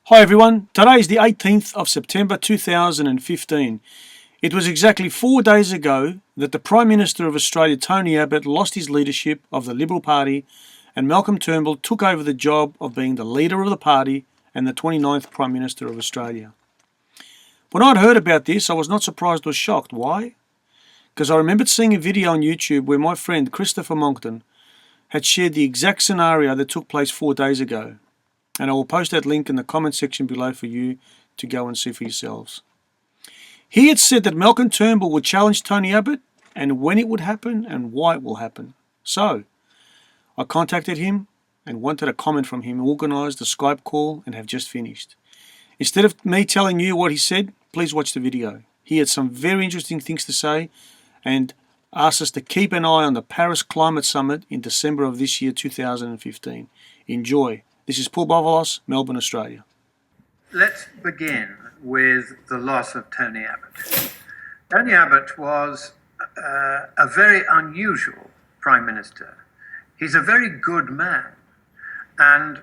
Hi everyone, today is the 18th of September 2015. It was exactly 4 days ago that the Prime Minister of Australia, Tony Abbott, lost his leadership of the Liberal Party and Malcolm Turnbull took over the job of being the leader of the party and the 29th Prime Minister of Australia. When I'd heard about this, I was not surprised or shocked. Why? Because I remembered seeing a video on YouTube where my friend Christopher Monckton had shared the exact scenario that took place 4 days ago. And I will post that link in the comment section below for you to go and see for yourselves. He had said that Malcolm Turnbull would challenge Tony Abbott and when it would happen and why it will happen. So, I contacted him and wanted a comment from him, organised a Skype call and have just finished. Instead of me telling you what he said, please watch the video. He had some very interesting things to say and asked us to keep an eye on the Paris Climate Summit in December of this year, 2015. Enjoy. This is Paul Bovalos, Melbourne, Australia. Let's begin with the loss of Tony Abbott. Tony Abbott was a very unusual Prime Minister. He's a very good man and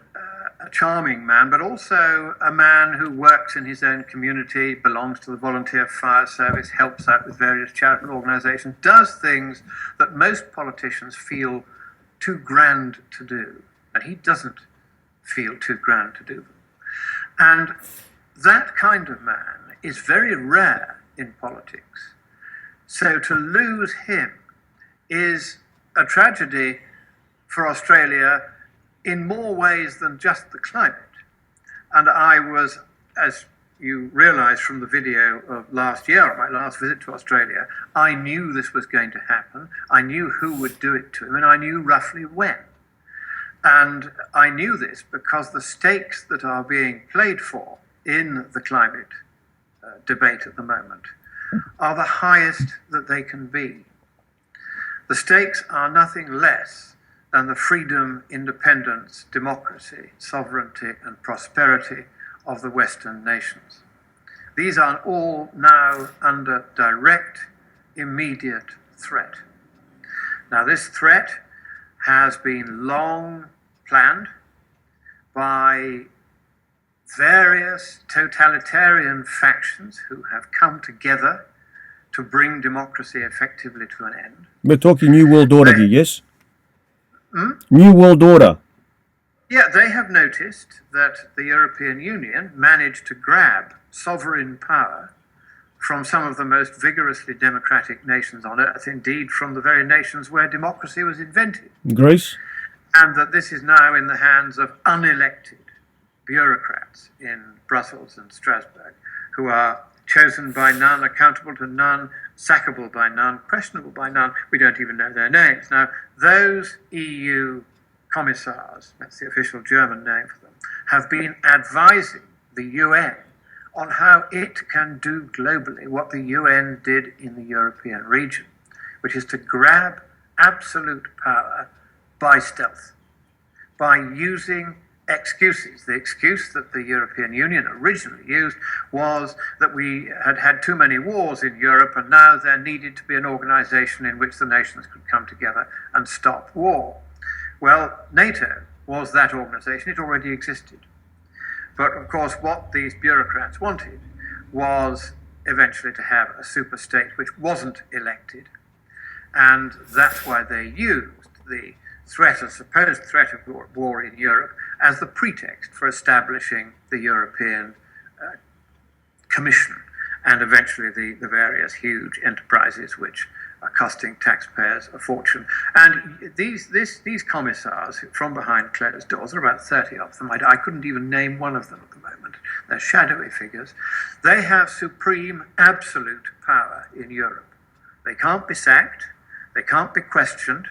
a charming man, but also a man who works in his own community, belongs to the volunteer fire service, helps out with various charitable organisations, does things that most politicians feel too grand to do, and he doesn't feel too grand to do them. And that kind of man is very rare in politics. So to lose him is a tragedy for Australia in more ways than just the climate. And I was, as you realise from the video of last year, my last visit to Australia, I knew this was going to happen. I knew who would do it to him, and I knew roughly when. And I knew this because the stakes that are being played for in the climate debate at the moment are the highest that they can be. The stakes are nothing less than the freedom, independence, democracy, sovereignty, and prosperity of the Western nations. These are all now under direct, immediate threat. Now, this threat has been long planned by various totalitarian factions who have come together to bring democracy effectively to an end. We're talking New World Order here, yes? New World Order. Yeah, they have noticed that the European Union managed to grab sovereign power from some of the most vigorously democratic nations on earth, indeed from the very nations where democracy was invented. Greece. And that this is now in the hands of unelected bureaucrats in Brussels and Strasbourg, who are chosen by none, accountable to none, sackable by none, questionable by none. We don't even know their names. Now, those EU commissars, that's the official German name for them, have been advising the UN on how it can do globally what the UN did in the European region, which is to grab absolute power by stealth, by using excuses. The excuse that the European Union originally used was that we had had too many wars in Europe and now there needed to be an organization in which the nations could come together and stop war. Well, NATO was that organization. It already existed. But of course, what these bureaucrats wanted was eventually to have a super state which wasn't elected. And that's why they used the supposed threat of war in Europe as the pretext for establishing the European Commission and eventually the various huge enterprises which are costing taxpayers a fortune. And these commissars from behind closed doors, there are about 30 of them, I couldn't even name one of them at the moment, they're shadowy figures, they have supreme absolute power in Europe. They can't be sacked, they can't be questioned.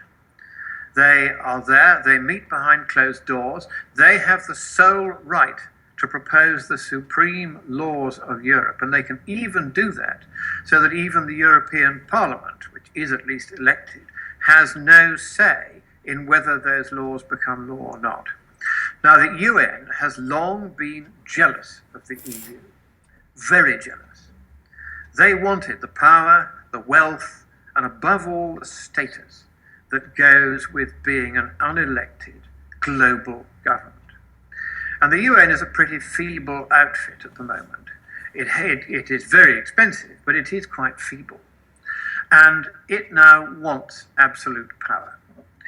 They are there, they meet behind closed doors, they have the sole right to propose the supreme laws of Europe, and they can even do that so that even the European Parliament, which is at least elected, has no say in whether those laws become law or not. Now, the UN has long been jealous of the EU, very jealous. They wanted the power, the wealth, and above all, the status that goes with being an unelected global government. And the UN is a pretty feeble outfit at the moment. It is very expensive, but it is quite feeble. And it now wants absolute power.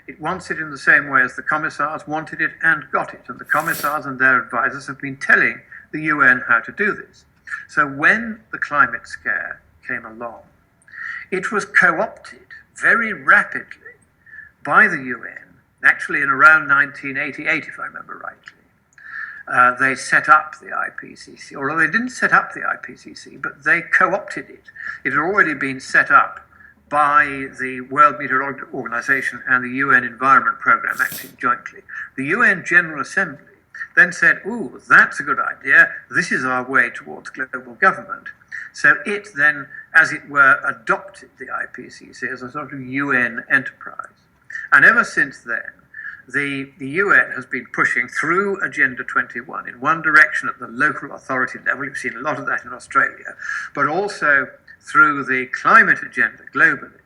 It wants it in the same way as the commissars wanted it and got it. And the commissars and their advisors have been telling the UN how to do this. So when the climate scare came along, it was co-opted very rapidly by the UN, actually in around 1988, if I remember rightly. They set up the IPCC, although they didn't set up the IPCC, but they co-opted it. It had already been set up by the World Meteorological Organization and the UN Environment Programme acting jointly. The UN General Assembly then said, ooh, that's a good idea. This is our way towards global government. So it then, as it were, adopted the IPCC as a sort of UN enterprise. And ever since then, the UN has been pushing through Agenda 21 in one direction at the local authority level. You've seen a lot of that in Australia, but also through the climate agenda globally,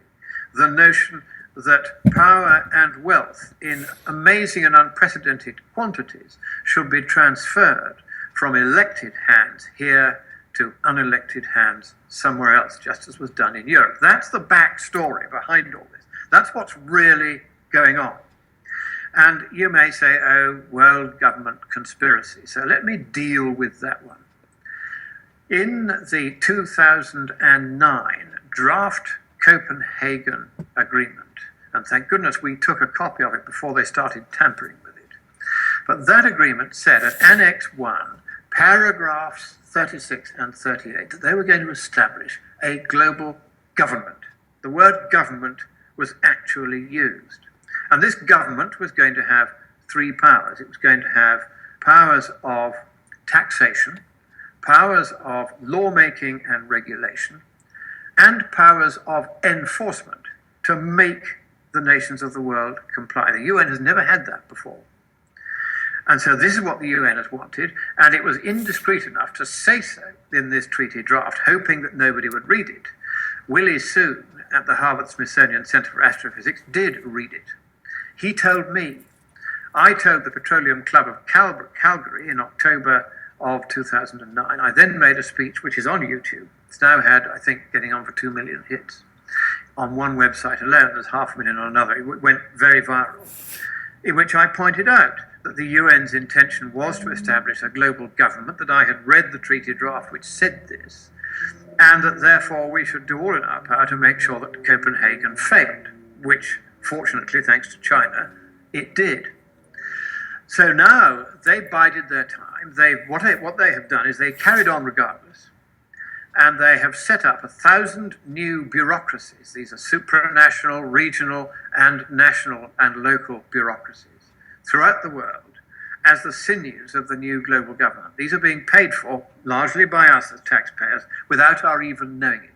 the notion that power and wealth in amazing and unprecedented quantities should be transferred from elected hands here to unelected hands somewhere else, just as was done in Europe. That's the backstory behind all this. That's what's really going on. And you may say, oh, world government conspiracy. So let me deal with that one. In the 2009 draft Copenhagen Agreement, and thank goodness we took a copy of it before they started tampering with it, but that agreement said at Annex 1, paragraphs 36 and 38, that they were going to establish a global government. The word government was actually used. And this government was going to have three powers. It was going to have powers of taxation, powers of lawmaking and regulation, and powers of enforcement to make the nations of the world comply. The UN has never had that before. And so this is what the UN has wanted, and it was indiscreet enough to say so in this treaty draft, hoping that nobody would read it. Willie Soon at the Harvard-Smithsonian Center for Astrophysics did read it. He told me, I told the Petroleum Club of Calgary in October of 2009. I then made a speech which is on YouTube. It's now had, I think, getting on for 2 million hits. On one website alone, there's 500,000 on another. It went very viral, in which I pointed out that the UN's intention was to establish a global government, that I had read the treaty draft which said this, and that therefore we should do all in our power to make sure that Copenhagen failed, which, fortunately, thanks to China, it did. So now they bided their time. What they have done is they carried on regardless, and they have set up 1,000 new bureaucracies. These are supranational, regional, and national and local bureaucracies throughout the world as the sinews of the new global government. These are being paid for largely by us as taxpayers without our even knowing it.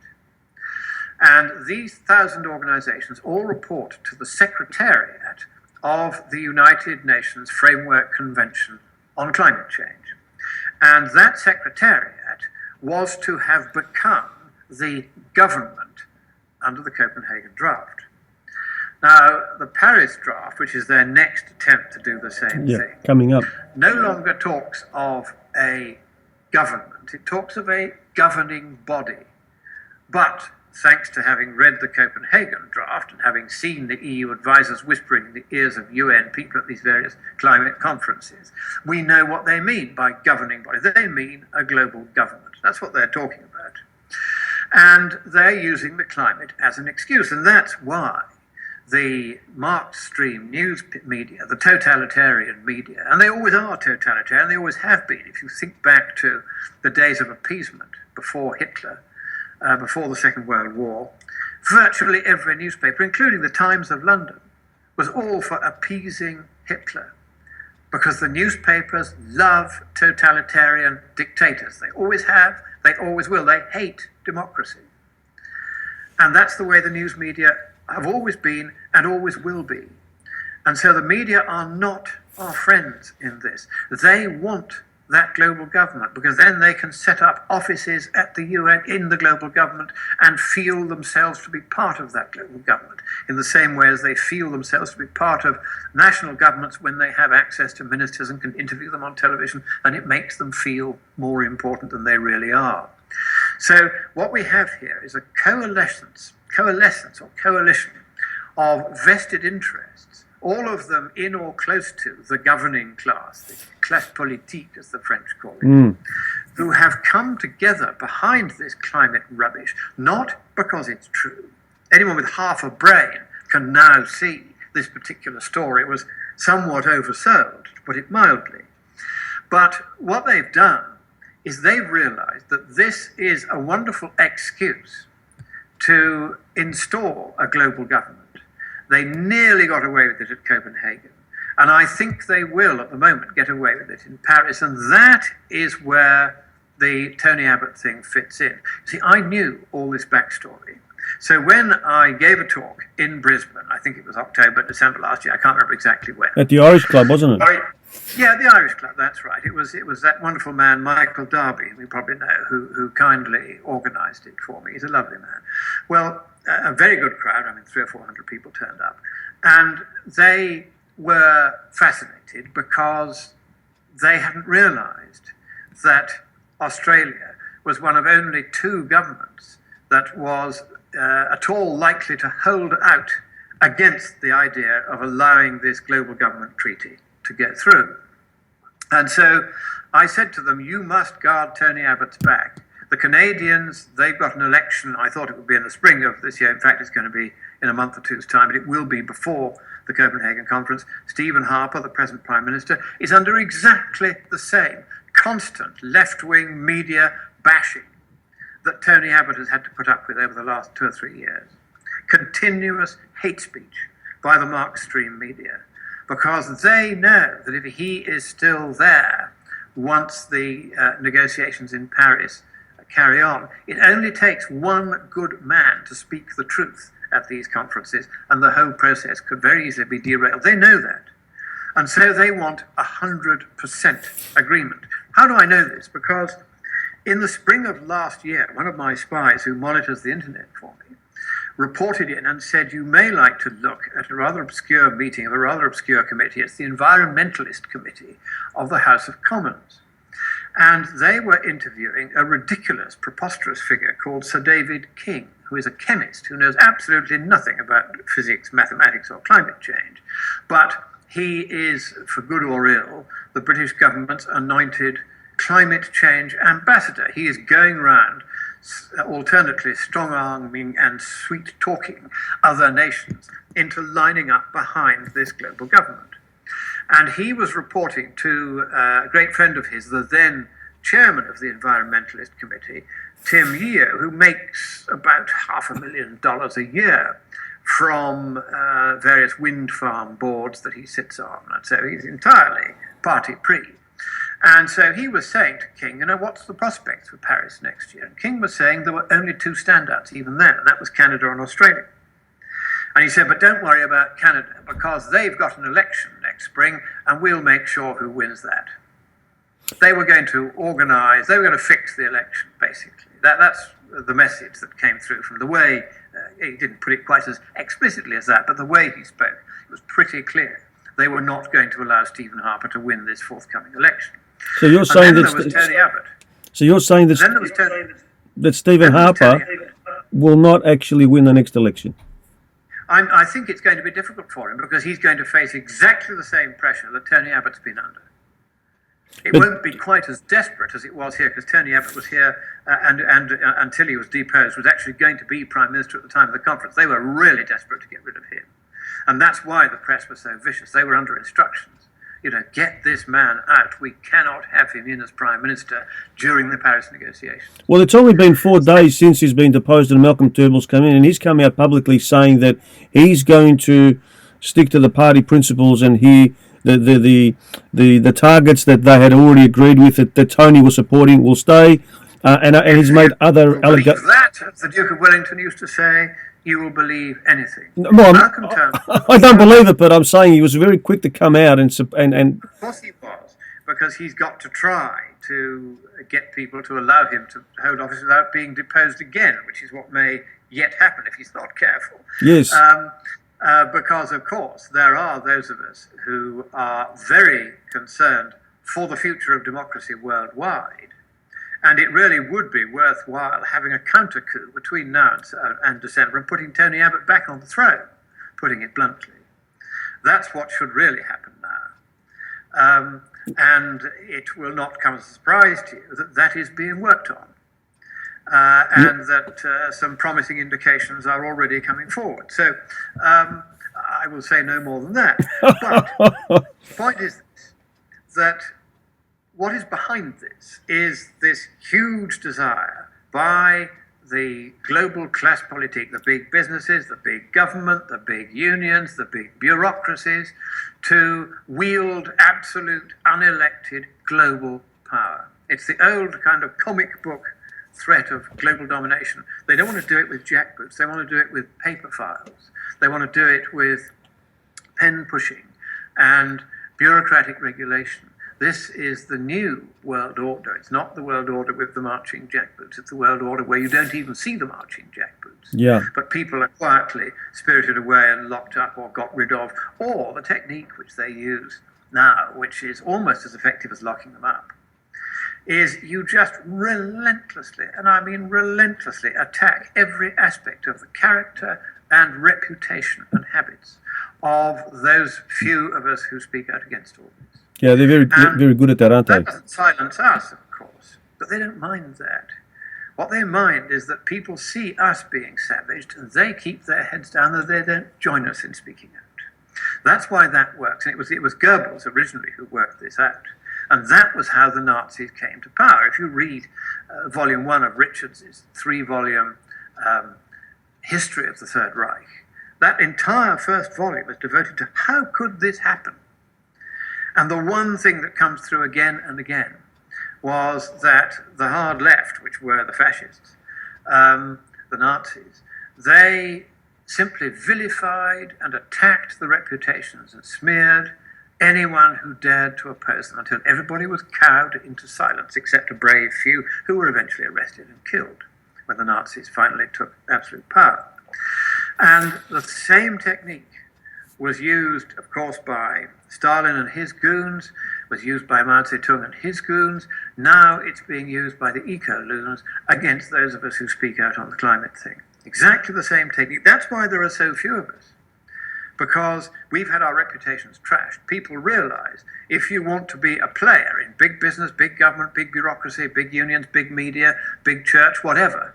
And these 1,000 organizations all report to the Secretariat of the United Nations Framework Convention on Climate Change. And that Secretariat was to have become the government under the Copenhagen draft. Now, the Paris draft, which is their next attempt to do the same thing, coming up, no longer talks of a government. It talks of a governing body. But thanks to having read the Copenhagen draft and having seen the EU advisors whispering in the ears of UN people at these various climate conferences, we know what they mean by governing body. They mean a global government. That's what they're talking about. And they're using the climate as an excuse. And that's why the mainstream news media, the totalitarian media, and they always are totalitarian, they always have been. If you think back to the days of appeasement before Hitler, before the Second World War, virtually every newspaper, including the Times of London, was all for appeasing Hitler, because the newspapers love totalitarian dictators. They always have, they always will. They hate democracy. And that's the way the news media have always been and always will be. And so the media are not our friends in this. They want that global government, because then they can set up offices at the UN in the global government and feel themselves to be part of that global government in the same way as they feel themselves to be part of national governments when they have access to ministers and can interview them on television, and it makes them feel more important than they really are. So what we have here is a coalescence or coalition of vested interests, all of them in or close to the governing class, the classe politique, as the French call it, who have come together behind this climate rubbish, not because it's true. Anyone with half a brain can now see this particular story was somewhat oversold, to put it mildly. But what they've done is they've realized that this is a wonderful excuse to install a global government. They nearly got away with it at Copenhagen. And I think they will, at the moment, get away with it in Paris. And that is where the Tony Abbott thing fits in. See, I knew all this backstory. So when I gave a talk in Brisbane, I think it was October, December last year, I can't remember exactly when. At the Irish Club, wasn't it? Yeah, the Irish Club, that's right. It was that wonderful man, Michael Darby, who you probably know, who kindly organised it for me. He's a lovely man. Well, a very good crowd. I mean, 300 or 400 people turned up. And they were fascinated because they hadn't realised that Australia was one of only two governments that was at all likely to hold out against the idea of allowing this global government treaty to get through. And so I said to them, you must guard Tony Abbott's back. The Canadians, they've got an election. I thought it would be in the spring of this year. In fact, it's going to be in a month or two's time, but it will be before the Copenhagen conference. Stephen Harper, the present Prime Minister, is under exactly the same constant left-wing media bashing that Tony Abbott has had to put up with over the last 2 or 3 years. Continuous hate speech by the Marxstream media, because they know that if he is still there once the negotiations in Paris carry on, it only takes one good man to speak the truth at these conferences, and the whole process could very easily be derailed. They know that. And so they want 100% agreement. How do I know this? Because in the spring of last year, one of my spies who monitors the internet for me reported in and said, you may like to look at a rather obscure meeting of a rather obscure committee. It's the Environmentalist Committee of the House of Commons. And they were interviewing a ridiculous, preposterous figure called Sir David King, who is a chemist who knows absolutely nothing about physics, mathematics, or climate change. But he is, for good or ill, the British government's anointed climate change ambassador. He is going round alternately strong-arming and sweet-talking other nations into lining up behind this global government. And he was reporting to a great friend of his, the then chairman of the Environmentalist Committee, Tim Yeo, who makes about $500,000 a year from various wind farm boards that he sits on. And so he's entirely party-pre. And so he was saying to King, what's the prospects for Paris next year? And King was saying there were only two standouts even then, and that was Canada and Australia. And he said, but don't worry about Canada, because they've got an election next spring, and we'll make sure who wins that. They were going to organise, they were going to fix the election, basically. That's the message that came through from the way, he didn't put it quite as explicitly as that, but the way he spoke, it was pretty clear. They were not going to allow Stephen Harper to win this forthcoming election. So you're saying that there was Tony Abbott. So you're saying that Stephen Harper will not actually win the next election? I think it's going to be difficult for him because he's going to face exactly the same pressure that Tony Abbott's been under. It won't be quite as desperate as it was here, because Tony Abbott was here and until he was deposed, was actually going to be Prime Minister at the time of the conference. They were really desperate to get rid of him. And that's why the press was so vicious. They were under instructions. Get this man out. We cannot have him in as Prime Minister during the Paris negotiations. Well, it's only been 4 days since he's been deposed and Malcolm Turnbull's come in, and he's come out publicly saying that he's going to stick to the party principles and the targets that they had already agreed with that Tony was supporting will stay, and he's made other allegations. That, as the Duke of Wellington used to say, you will believe anything. Well, I don't believe it, but I'm saying he was very quick to come out and of course he was. because he's got to try to get people to allow him to hold office without being deposed again, which is what may yet happen if he's not careful. Yes. Because, of course, there are those of us who are very concerned for the future of democracy worldwide. And it really would be worthwhile having a counter coup between now and December and putting Tony Abbott back on the throne, putting it bluntly. That's what should really happen now. And it will not come as a surprise to you that that is being worked on. And that some promising indications are already coming forward. So I will say no more than that. But the point is that what is behind this is this huge desire by the global class politique, the big businesses, the big government, the big unions, the big bureaucracies, to wield absolute unelected global power. It's the old kind of comic book threat of global domination. They don't want to do it with jackboots. They want to do it with paper files. They want to do it with pen pushing and bureaucratic regulation. This is the new world order. It's not the world order with the marching jackboots. It's the world order where you don't even see the marching jackboots. Yeah. But people are quietly spirited away and locked up or got rid of, or the technique which they use now, which is almost as effective as locking them up, is you just relentlessly, and I mean relentlessly, attack every aspect of the character and reputation and habits of those few of us who speak out against all this. Yeah, they're very good at that, aren't they? That doesn't silence us, of course, but they don't mind that. What they mind is that people see us being savaged and they keep their heads down and they don't join us in speaking out. That's why that works. And it was Goebbels originally who worked this out. And that was how the Nazis came to power. If you read volume 1 of Richards's 3-volume history of the Third Reich, that entire first volume is devoted to how could this happen? And the one thing that comes through again and again was that the hard left, which were the fascists, the Nazis, they simply vilified and attacked the reputations and smeared anyone who dared to oppose them until everybody was cowed into silence except a brave few who were eventually arrested and killed when the Nazis finally took absolute power. And the same technique was used, of course, by Stalin and his goons, was used by Mao Zedong and his goons. Now it's being used by the eco-loons against those of us who speak out on the climate thing. Exactly the same technique. That's why there are so few of us, because we've had our reputations trashed. People realize if you want to be a player in big business, big government, big bureaucracy, big unions, big media, big church, whatever,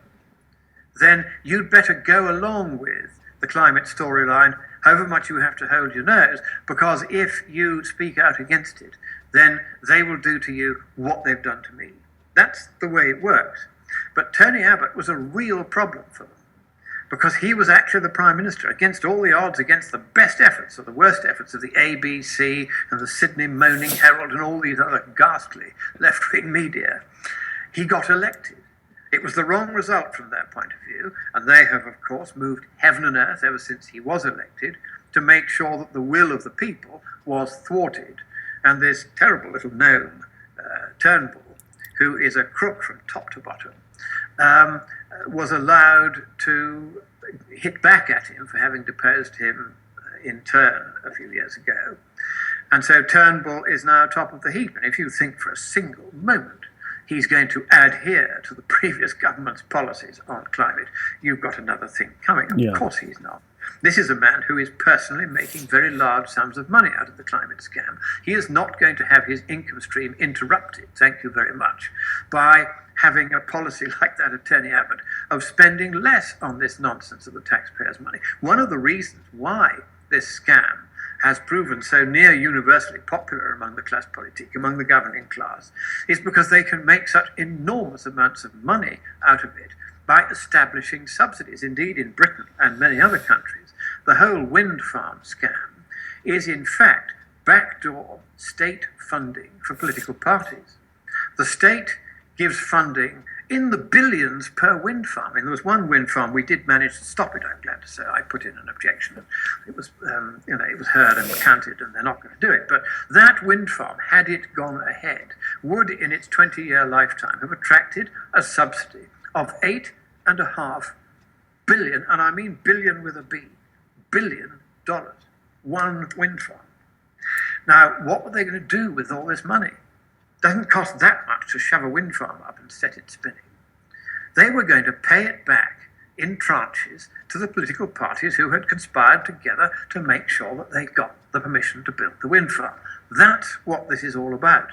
then you'd better go along with the climate storyline, however much you have to hold your nose, because if you speak out against it, then they will do to you what they've done to me. That's the way it works. But Tony Abbott was a real problem for them, because he was actually the Prime Minister against all the odds, against the best efforts or the worst efforts of the ABC and the Sydney Moaning Herald and all these other ghastly left-wing media. He got elected. It was the wrong result from their point of view, and they have, of course, moved heaven and earth ever since he was elected to make sure that the will of the people was thwarted. And this terrible little gnome, Turnbull, who is a crook from top to bottom, was allowed to hit back at him for having deposed him in turn a few years ago. And so Turnbull is now top of the heap. And if you think for a single moment he's going to adhere to the previous government's policies on climate, you've got another thing coming. Of course he's not. This is a man who is personally making very large sums of money out of the climate scam. He is not going to have his income stream interrupted, thank you very much, by having a policy like that of Tony Abbott, of spending less on this nonsense of the taxpayers' money. One of the reasons why this scam has proven so near universally popular among the class politique, among the governing class, is because they can make such enormous amounts of money out of it by establishing subsidies. Indeed, in Britain and many other countries, the whole wind farm scam is in fact backdoor state funding for political parties. The state gives funding in the billions per wind farm. And there was one wind farm we did manage to stop it. I'm glad to say I put in an objection. It was, it was heard and counted, and they're not going to do it. But that wind farm, had it gone ahead, would, in its 20-year lifetime, have attracted a subsidy of $8.5 billion, and I mean billion with a B, $billion, one wind farm. Now, what were they going to do with all this money? Doesn't cost that much to shove a wind farm up and set it spinning. They were going to pay it back in tranches to the political parties who had conspired together to make sure that they got the permission to build the wind farm. That's what this is all about.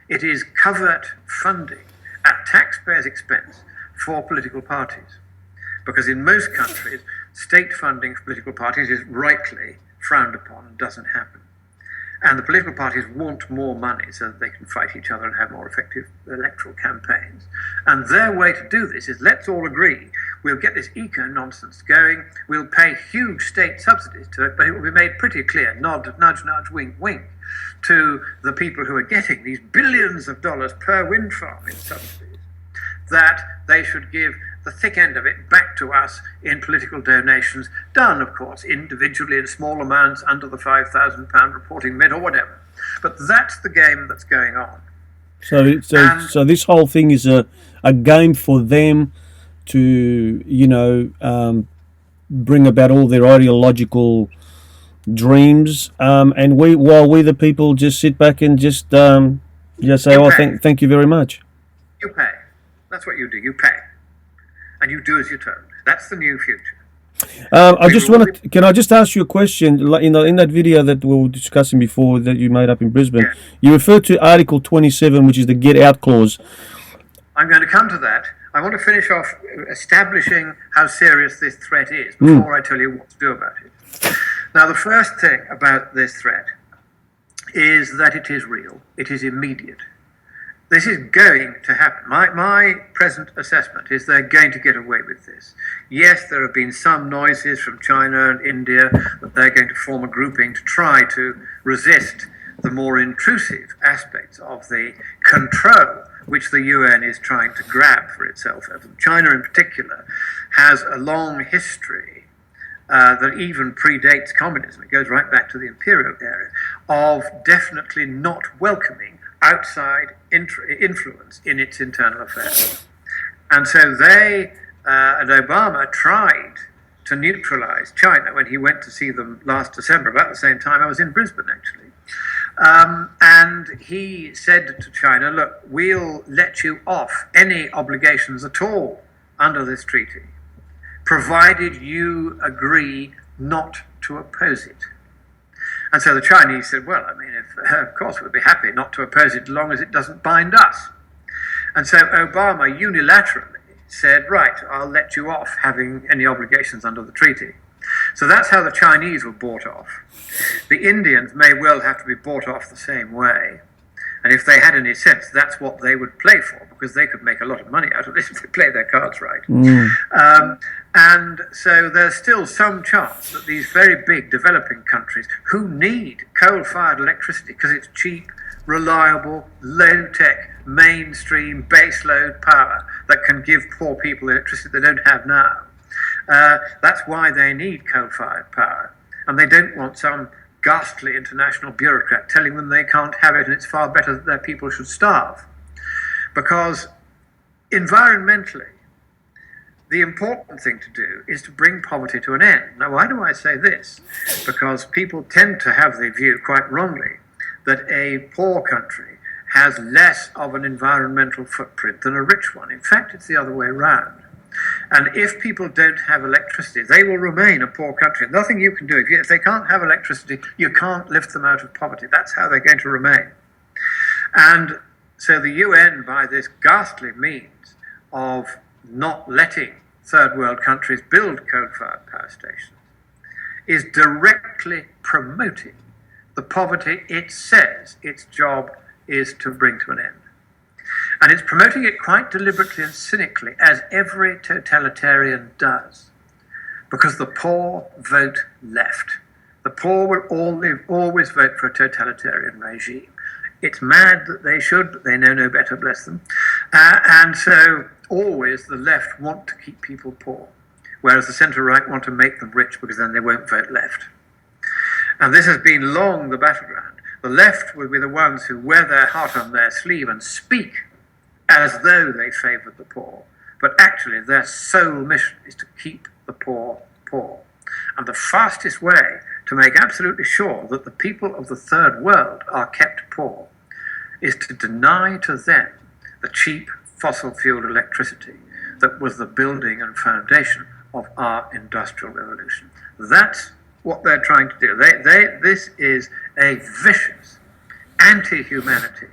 It is covert funding at taxpayers' expense for political parties. Because in most countries, state funding for political parties is rightly frowned upon and doesn't happen. And the political parties want more money so that they can fight each other and have more effective electoral campaigns. And their way to do this is, let's all agree, we'll get this eco-nonsense going, we'll pay huge state subsidies to it, but it will be made pretty clear, nudge, nudge, wink, wink, to the people who are getting these billions of dollars per wind farm in subsidies, that they should give the thick end of it back to us in political donations, done, of course, individually in small amounts under the £5,000 reporting limit or whatever. But that's the game that's going on. So this whole thing is a game for them to, bring about all their ideological dreams, and we the people just sit back and just say, "Oh, thank you very much." You pay. That's what you do. You pay. And you do as you're told. That's the new future. Can I just ask you a question? In that video that we were discussing before that you made up in Brisbane, yeah, you referred to Article 27, which is the get out clause. I'm going to come to that. I want to finish off establishing how serious this threat is before I tell you what to do about it. Now, the first thing about this threat is that it is real. It is immediate. This is going to happen. My present assessment is they're going to get away with this. Yes, there have been some noises from China and India that they're going to form a grouping to try to resist the more intrusive aspects of the control which the UN is trying to grab for itself. China in particular has a long history that even predates communism. It goes right back to the imperial era, of definitely not welcoming outside influence in its internal affairs. And so they, and Obama tried to neutralize China when he went to see them last December, about the same time I was in Brisbane actually. And he said to China, look, we'll let you off any obligations at all under this treaty, provided you agree not to oppose it. And so the Chinese said, well, of course we'd be happy not to oppose it as long as it doesn't bind us. And so Obama unilaterally said, right, I'll let you off having any obligations under the treaty. So that's how the Chinese were bought off. The Indians may well have to be bought off the same way. And if they had any sense, that's what they would play for, because they could make a lot of money out of this if they play their cards right. And so there's still some chance that these very big developing countries who need coal-fired electricity because it's cheap, reliable, low-tech, mainstream, baseload power that can give poor people electricity they don't have now. That's why they need coal-fired power. And they don't want some ghastly international bureaucrat telling them they can't have it and it's far better that their people should starve. Because environmentally, the important thing to do is to bring poverty to an end. Now, why do I say this? Because people tend to have the view, quite wrongly, that a poor country has less of an environmental footprint than a rich one. In fact, it's the other way around. And if people don't have electricity, they will remain a poor country. Nothing you can do. If they can't have electricity, you can't lift them out of poverty. That's how they're going to remain. And so the UN, by this ghastly means of not letting third world countries build coal-fired power stations, is directly promoting the poverty it says its job is to bring to an end. And it's promoting it quite deliberately and cynically, as every totalitarian does, because the poor vote left. The poor will always vote for a totalitarian regime. It's mad that they should, but they know no better, bless them. And so always the left want to keep people poor, whereas the centre-right want to make them rich because then they won't vote left. And this has been long the battleground. The left will be the ones who wear their heart on their sleeve and speak as though they favoured the poor, but actually their sole mission is to keep the poor poor. And the fastest way to make absolutely sure that the people of the third world are kept poor is to deny to them the cheap fossil-fueled electricity that was the building and foundation of our industrial revolution. That's what they're trying to do. This is a vicious anti-humanity,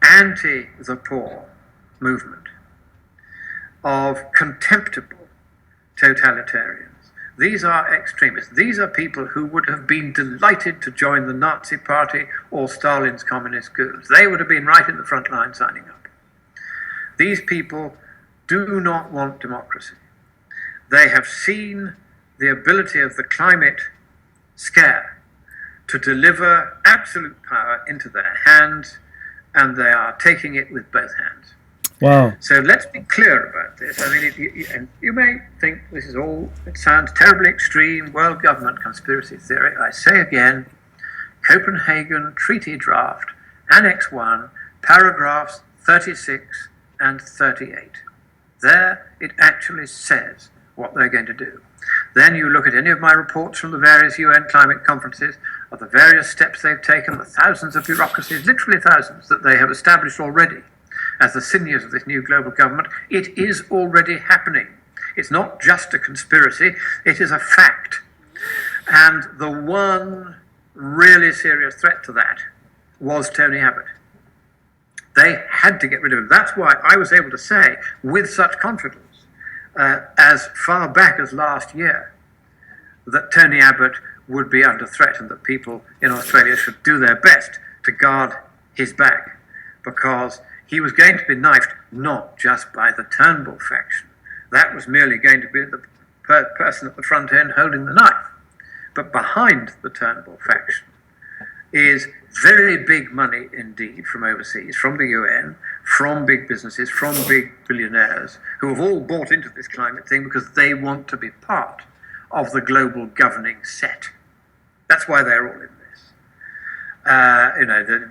anti-the-poor movement of contemptible totalitarians. These are extremists. These are people who would have been delighted to join the Nazi Party or Stalin's communist schools. They would have been right in the front line signing up. These people do not want democracy. They have seen the ability of the climate scare to deliver absolute power into their hands, and they are taking it with both hands. Wow. So let's be clear about this. I mean, you may think this is all, it sounds terribly extreme, world government conspiracy theory. I say again, Copenhagen Treaty Draft, Annex 1, paragraphs 36 and 38. There it actually says what they're going to do. Then you look at any of my reports from the various UN climate conferences, of the various steps they've taken, the thousands of bureaucracies, literally thousands, that they have established already as the sinews of this new global government. It is already happening. It's not just a conspiracy, it is a fact. And the one really serious threat to that was Tony Abbott. They had to get rid of him. That's why I was able to say, with such confidence, as far back as last year, that Tony Abbott would be under threat and that people in Australia should do their best to guard his back, because he was going to be knifed not just by the Turnbull faction. That was merely going to be the person at the front end holding the knife. But behind the Turnbull faction is very big money indeed from overseas, from the UN, from big businesses, from big billionaires, who have all bought into this climate thing because they want to be part of the global governing set. That's why they're all in this.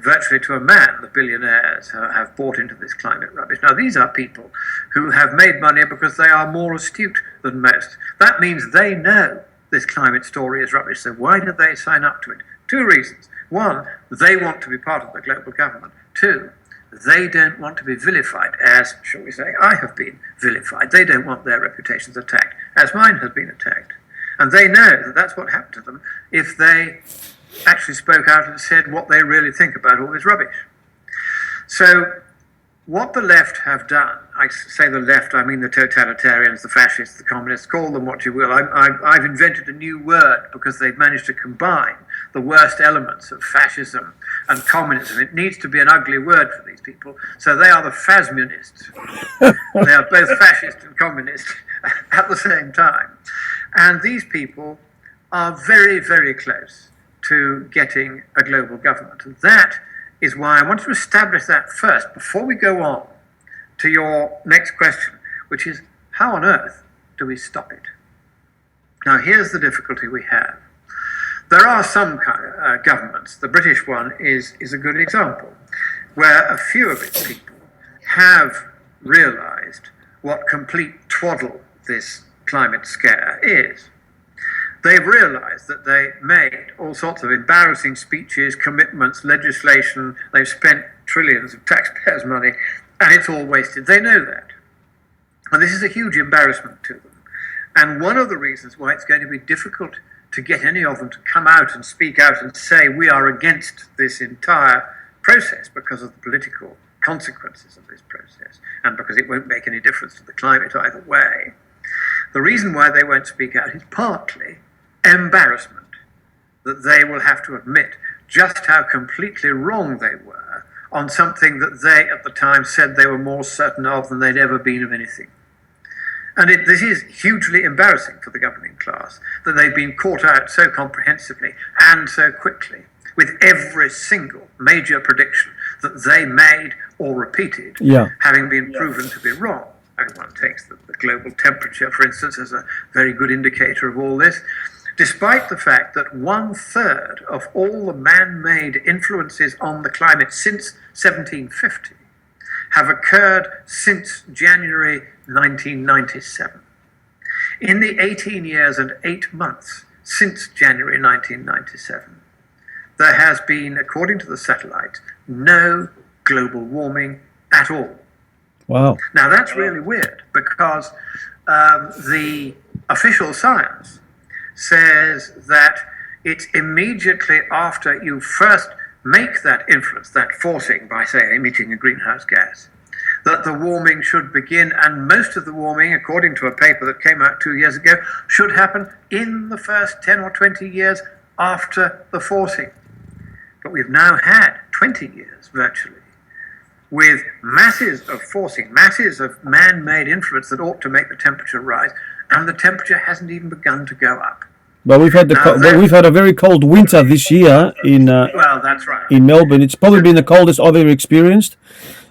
Virtually to a man, the billionaires have bought into this climate rubbish. Now, these are people who have made money because they are more astute than most. That means they know this climate story is rubbish. So why did they sign up to it? Two reasons. One, they want to be part of the global government. Two, they don't want to be vilified as, shall we say, I have been vilified. They don't want their reputations attacked, as mine has been attacked. And they know that that's what happened to them if they actually spoke out and said what they really think about all this rubbish. So what the left have done, I say the left, I mean the totalitarians, the fascists, the communists, call them what you will. I've invented a new word because they've managed to combine the worst elements of fascism and communism. It needs to be an ugly word for these people. So they are the Fasmunists. They are both fascist and communist at the same time. And these people are very, very close to getting a global government. And that is why I want to establish that first, before we go on to your next question, which is, how on earth do we stop it? Now, here's the difficulty we have. There are some governments, the British one is a good example, where a few of its people have realised what complete twaddle this climate scare is. They've realised that they made all sorts of embarrassing speeches, commitments, legislation. They've spent trillions of taxpayers' money, and it's all wasted. They know that. And this is a huge embarrassment to them. And one of the reasons why it's going to be difficult to get any of them to come out and speak out and say we are against this entire process because of the political consequences of this process, and because it won't make any difference to the climate either way. The reason why they won't speak out is partly embarrassment, that they will have to admit just how completely wrong they were on something that they at the time said they were more certain of than they'd ever been of anything. And this is hugely embarrassing for the governing class, that they've been caught out so comprehensively and so quickly with every single major prediction that they made or repeated, Yeah. having been proven to be wrong. One takes the global temperature, for instance, as a very good indicator of all this, despite the fact that 1/3 of all the man-made influences on the climate since 1750 have occurred since January 1997. In the 18 years and 8 months since January 1997, there has been, according to the satellite, no global warming at all. Wow. Now that's really weird because the official science says that it's immediately after you first make that influence, that forcing by, say, emitting a greenhouse gas, that the warming should begin, and most of the warming, according to a paper that came out 2 years ago, should happen in the first 10 or 20 years after the forcing. But we've now had 20 years, virtually, with masses of forcing, masses of man-made influence that ought to make the temperature rise, and the temperature hasn't even begun to go up. But we've had we've had a very cold winter this year in well, that's right. in Melbourne. It's probably been the coldest I've ever experienced,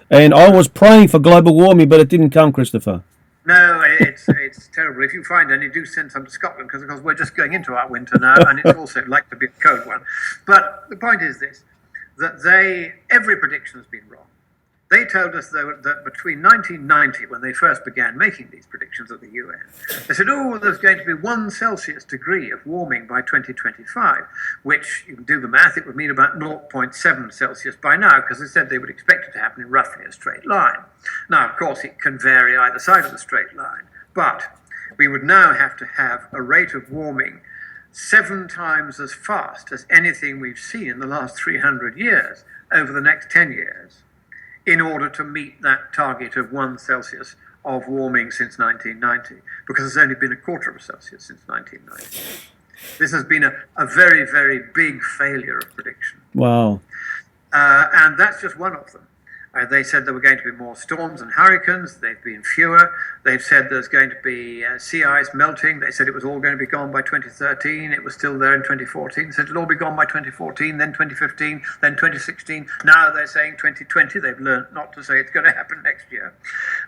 and I was praying for global warming, but it didn't come, Christopher. No, it's terrible. If you find any, do send some to Scotland, because of course we're just going into our winter now, and it's also like to be a cold one. But the point is this, that every prediction has been wrong. They told us, though, that between 1990, when they first began making these predictions at the UN, they said, oh, there's going to be 1 Celsius degree of warming by 2025, which, you can do the math, it would mean about 0.7 Celsius by now, because they said they would expect it to happen in roughly a straight line. Now, of course, it can vary either side of the straight line, but we would now have to have a rate of warming 7 times as fast as anything we've seen in the last 300 years over the next 10 years. In order to meet that target of 1 Celsius of warming since 1990, because there's only been 1/4 of a Celsius since 1990. This has been a very, very big failure of prediction. Wow. And that's just one of them. They said there were going to be more storms and hurricanes. They've been fewer. They've said there's going to be sea ice melting. They said it was all going to be gone by 2013. It was still there in 2014. They said it'll all be gone by 2014, then 2015, then 2016. Now they're saying 2020. They've learned not to say it's going to happen next year.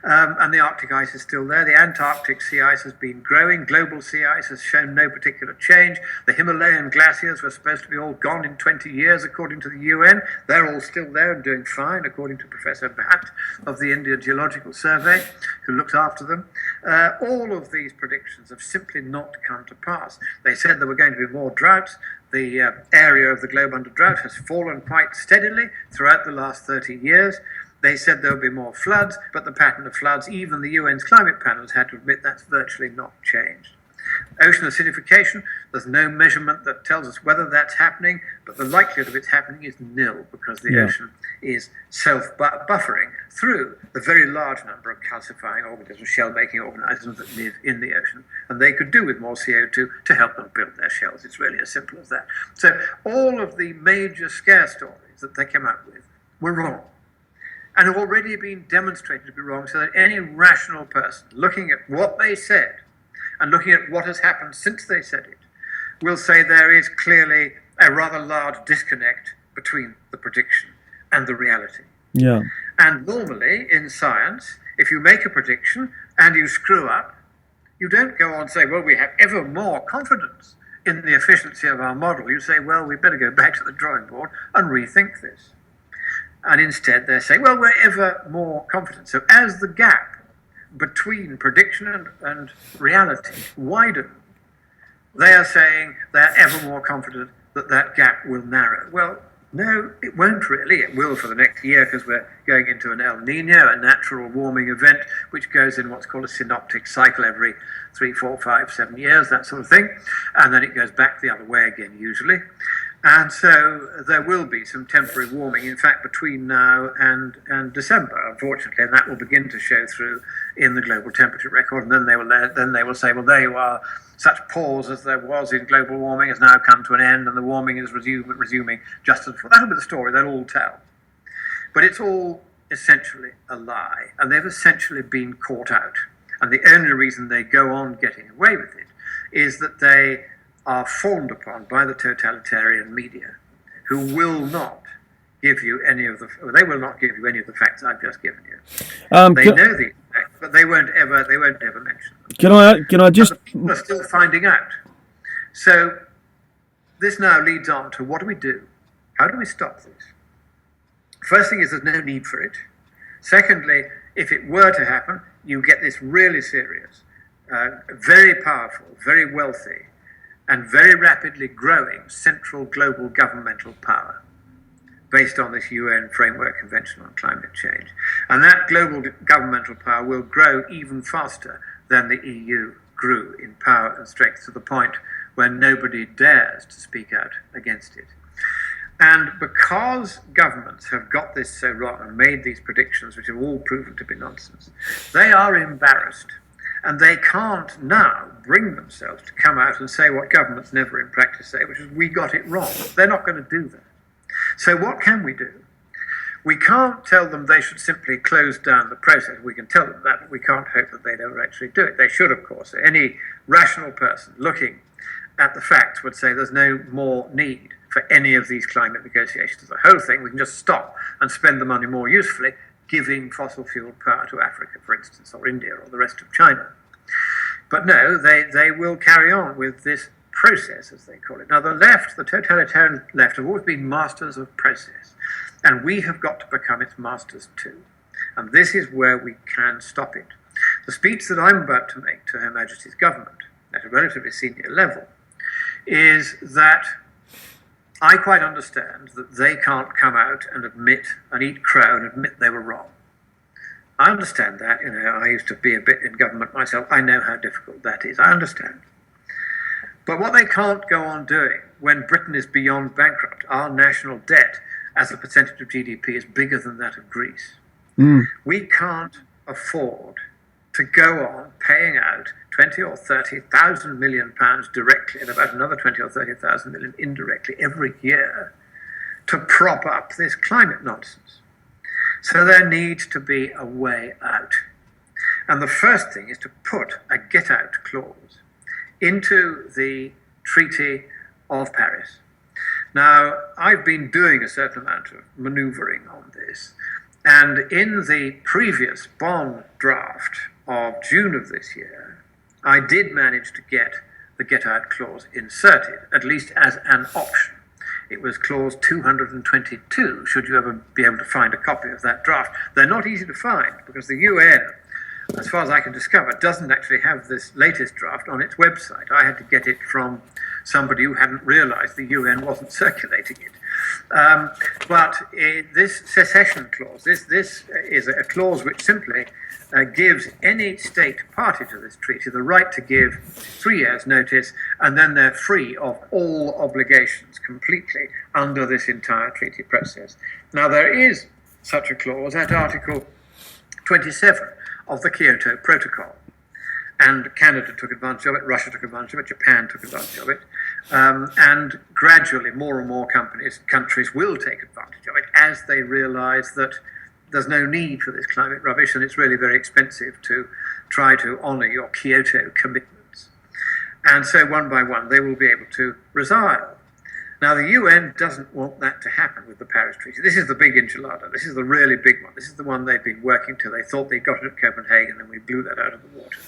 And the Arctic ice is still there. The Antarctic sea ice has been growing. Global sea ice has shown no particular change. The Himalayan glaciers were supposed to be all gone in 20 years, according to the UN. They're all still there and doing fine, according to Professor Abbott of the India Geological Survey, who looks after them. All of these predictions have simply not come to pass. They said there were going to be more droughts. The area of the globe under drought has fallen quite steadily throughout the last 30 years. They said there would be more floods, but the pattern of floods, even the UN's climate panels had to admit that's virtually not changed. Ocean acidification, there's no measurement that tells us whether that's happening, but the likelihood of it happening is nil, because the ocean is self-buffering through the very large number of calcifying organisms, shell-making organisms that live in the ocean, and they could do with more CO2 to help them build their shells. It's really as simple as that. So all of the major scare stories that they came up with were wrong, and have already been demonstrated to be wrong, so that any rational person looking at what they said and looking at what has happened since they said it, will say there is clearly a rather large disconnect between the prediction and the reality. Yeah. And normally in science, if you make a prediction and you screw up, you don't go on and say, well, we have ever more confidence in the efficiency of our model. You say, well, we better go back to the drawing board and rethink this. And instead they're saying, well, we're ever more confident. So as the gap between prediction and reality widen, they are saying they're ever more confident that that gap will narrow. Well, no, it won't really. It will for the next year, because we're going into an El Nino, a natural warming event, which goes in what's called a synoptic cycle every 3, 4, 5, 7 years, that sort of thing. And then it goes back the other way again, usually. And so there will be some temporary warming, in fact, between now and December, unfortunately, and that will begin to show through in the global temperature record. And then they will say, well, there you are, such pause as there was in global warming has now come to an end, and the warming is resuming just as before. That'll be the story they'll all tell. But it's all essentially a lie, and they've essentially been caught out. And the only reason they go on getting away with it is that they are fawned upon by the totalitarian media, who will not give you any of the. They will not give you any of the facts I've just given you. They Can, know these facts, but they won't ever mention them. can I just? But the people are still finding out. So this now leads on to what do we do? How do we stop this? First thing is there's no need for it. Secondly, if it were to happen, you get this really serious, very powerful, very wealthy, and very rapidly growing central global governmental power based on this UN Framework Convention on Climate Change. And that global governmental power will grow even faster than the EU grew in power and strength, to the point where nobody dares to speak out against it. And because governments have got this so wrong and made these predictions, which have all proven to be nonsense, they are embarrassed. And they can't now bring themselves to come out and say what governments never in practice say, which is, we got it wrong. They're not going to do that. So what can we do? We can't tell them they should simply close down the process. We can tell them that, but we can't hope that they'd ever actually do it. They should, of course. Any rational person looking at the facts would say there's no more need for any of these climate negotiations. The whole thing, we can just stop and spend the money more usefully, giving fossil fuel power to Africa, for instance, or India, or the rest of China. But no, they will carry on with this process, as they call it. Now, the left, the totalitarian left, have always been masters of process, and we have got to become its masters too. And this is where we can stop it. The speech that I'm about to make to Her Majesty's government, at a relatively senior level, is that I quite understand that they can't come out and admit and eat crow and admit they were wrong. I understand that. I used to be a bit in government myself. I know how difficult that is. I understand. But what they can't go on doing when Britain is beyond bankrupt, our national debt as a percentage of GDP is bigger than that of Greece. We can't afford to go on paying out 20 or 30,000 million pounds directly and about another 20 or 30,000 million indirectly every year to prop up this climate nonsense. So there needs to be a way out. And the first thing is to put a get-out clause into the Treaty of Paris. Now, I've been doing a certain amount of manoeuvring on this, and in the previous Bonn draft of June of this year, I did manage to get the get-out clause inserted, at least as an option. It was clause 222, should you ever be able to find a copy of that draft. They're not easy to find, because the UN, as far as I can discover, doesn't actually have this latest draft on its website. I had to get it from somebody who hadn't realized the UN wasn't circulating it. But this secession clause, this is a clause which simply gives any state party to this treaty the right to give 3 years' notice, and then they're free of all obligations completely under this entire treaty process. Now, there is such a clause at Article 27 of the Kyoto Protocol. And Canada took advantage of it, Russia took advantage of it, Japan took advantage of it. And gradually, more and more countries will take advantage of it as they realize that there's no need for this climate rubbish, and it's really very expensive to try to honor your Kyoto commitments. And so one by one, they will be able to resign. Now, the UN doesn't want that to happen with the Paris Treaty. This is the big enchilada. This is the really big one. This is the one they've been working to. They thought they got it at Copenhagen, and we blew that out of the water.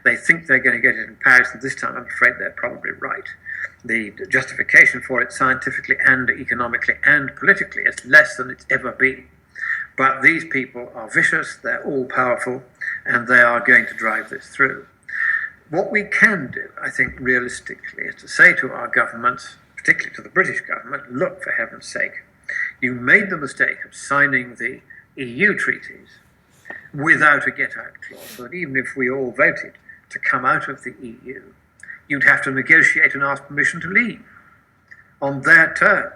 They think they're going to get it in Paris, and this time I'm afraid they're probably right. The justification for it scientifically and economically and politically is less than it's ever been. But these people are vicious, they're all powerful, and they are going to drive this through. What we can do, I think, realistically, is to say to our governments, particularly to the British government, look, for heaven's sake, you made the mistake of signing the EU treaties without a get-out clause, so that even if we all voted to come out of the EU, you'd have to negotiate and ask permission to leave on their terms.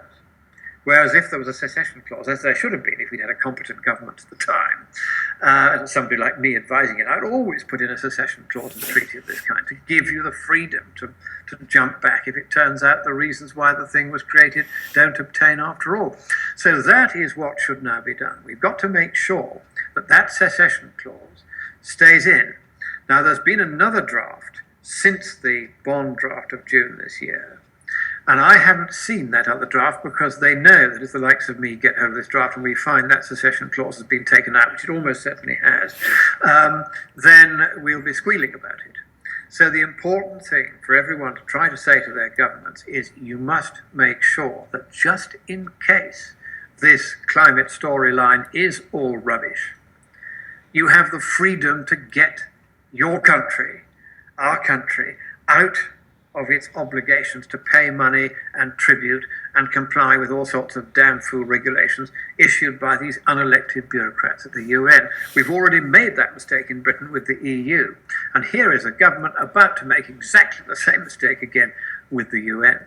Whereas if there was a secession clause, as there should have been if we'd had a competent government at the time, and somebody like me advising it, I'd always put in a secession clause in a treaty of this kind to give you the freedom to jump back if it turns out the reasons why the thing was created don't obtain after all. So that is what should now be done. We've got to make sure that that secession clause stays in. Now, there's been another draft since the Bonn draft of June this year, And I haven't seen that other draft because they know that if the likes of me get hold of this draft and we find that secession clause has been taken out, which it almost certainly has, then we'll be squealing about it. So the important thing for everyone to try to say to their governments is you must make sure that just in case this climate storyline is all rubbish, you have the freedom to get your country, our country, out of its obligations to pay money and tribute and comply with all sorts of damn fool regulations issued by these unelected bureaucrats at the UN. We've already made that mistake in Britain with the EU. And here is a government about to make exactly the same mistake again with the UN.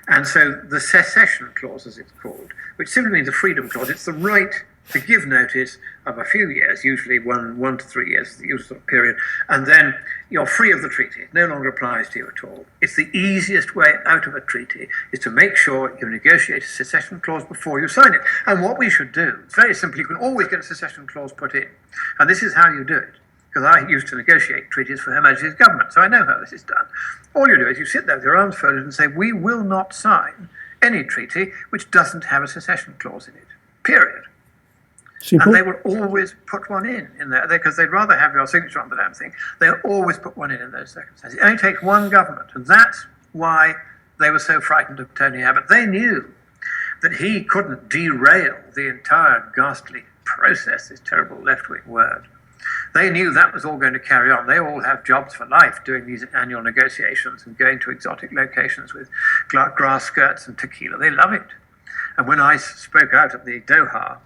And so the secession clause, as it's called, which simply means a freedom clause, it's the right to give notice of a few years, usually 1 to 3 years, the usual sort of period, and then you're free of the treaty. It no longer applies to you at all. It's the easiest way out of a treaty is to make sure you negotiate a secession clause before you sign it. And what we should do, it's very simple, you can always get a secession clause put in. And this is how you do it. Because I used to negotiate treaties for Her Majesty's government, so I know how this is done. All you do is you sit there with your arms folded and say, we will not sign any treaty which doesn't have a secession clause in it, period. Simple. And they will always put one in there, because they'd rather have your signature on the damn thing. They'll always put one in those circumstances. It only takes one government, and that's why they were so frightened of Tony Abbott. They knew that he couldn't derail the entire ghastly process, this terrible left-wing word. They knew that was all going to carry on. They all have jobs for life doing these annual negotiations and going to exotic locations with grass skirts and tequila. They love it. And when I spoke out at the Doha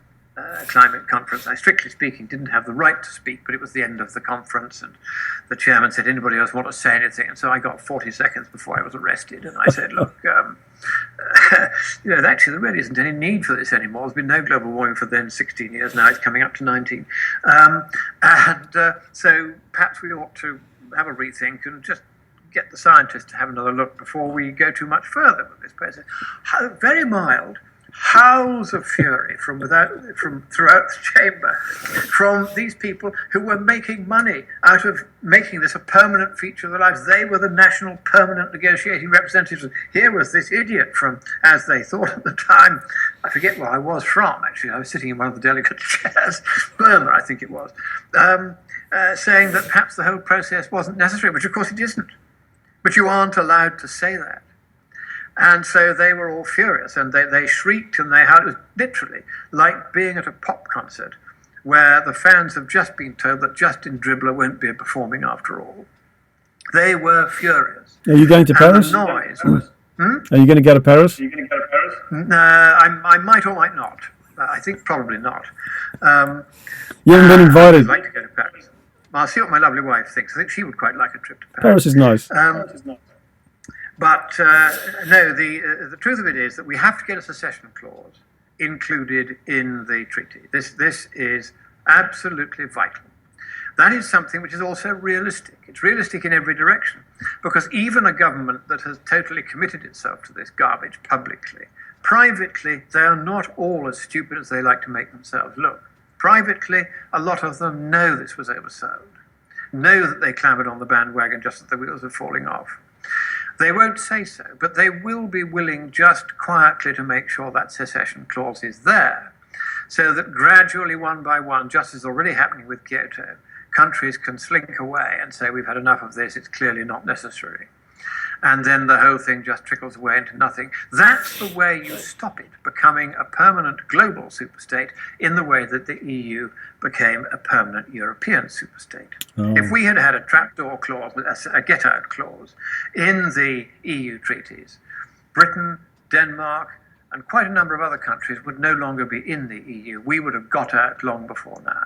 climate conference, I, strictly speaking, didn't have the right to speak, but it was the end of the conference, and the chairman said, anybody else want to say anything? And so I got 40 seconds before I was arrested, and I said, look, actually there really isn't any need for this anymore. There's been no global warming for then 16 years, now it's coming up to 19. So perhaps we ought to have a rethink and just get the scientists to have another look before we go too much further with this process. Very mild howls of fury from throughout the chamber, from these people who were making money out of making this a permanent feature of their lives. They were the national permanent negotiating representatives. Here was this idiot from, as they thought at the time, I forget where I was from, actually. I was sitting in one of the delegate chairs, Burma, I think it was, saying that perhaps the whole process wasn't necessary, which of course it isn't. But you aren't allowed to say that. And so they were all furious, and they shrieked and they howled. It was literally like being at a pop concert where the fans have just been told that Justin Dribbler won't be performing after all. They were furious. Are you going to Paris? The noise was... Are you going to go to Paris? I might or might not. I think probably not. You haven't been invited. I'd like to go to Paris. I'll see what my lovely wife thinks. I think she would quite like a trip to Paris. Paris is nice. But no, the truth of it is that we have to get a secession clause included in the treaty. This is absolutely vital. That is something which is also realistic. It's realistic in every direction, because even a government that has totally committed itself to this garbage publicly, privately, they are not all as stupid as they like to make themselves look. Privately, a lot of them know this was oversold, know that they clambered on the bandwagon just as the wheels were falling off. They won't say so, but they will be willing just quietly to make sure that secession clause is there, so that gradually, one by one, just as already happening with Kyoto, countries can slink away and say, we've had enough of this, it's clearly not necessary. And then the whole thing just trickles away into nothing. That's the way you stop it becoming a permanent global superstate in the way that the EU became a permanent European superstate. Oh. If we had had a trapdoor clause, a get-out clause in the EU treaties, Britain, Denmark, and quite a number of other countries would no longer be in the EU. We would have got out long before now.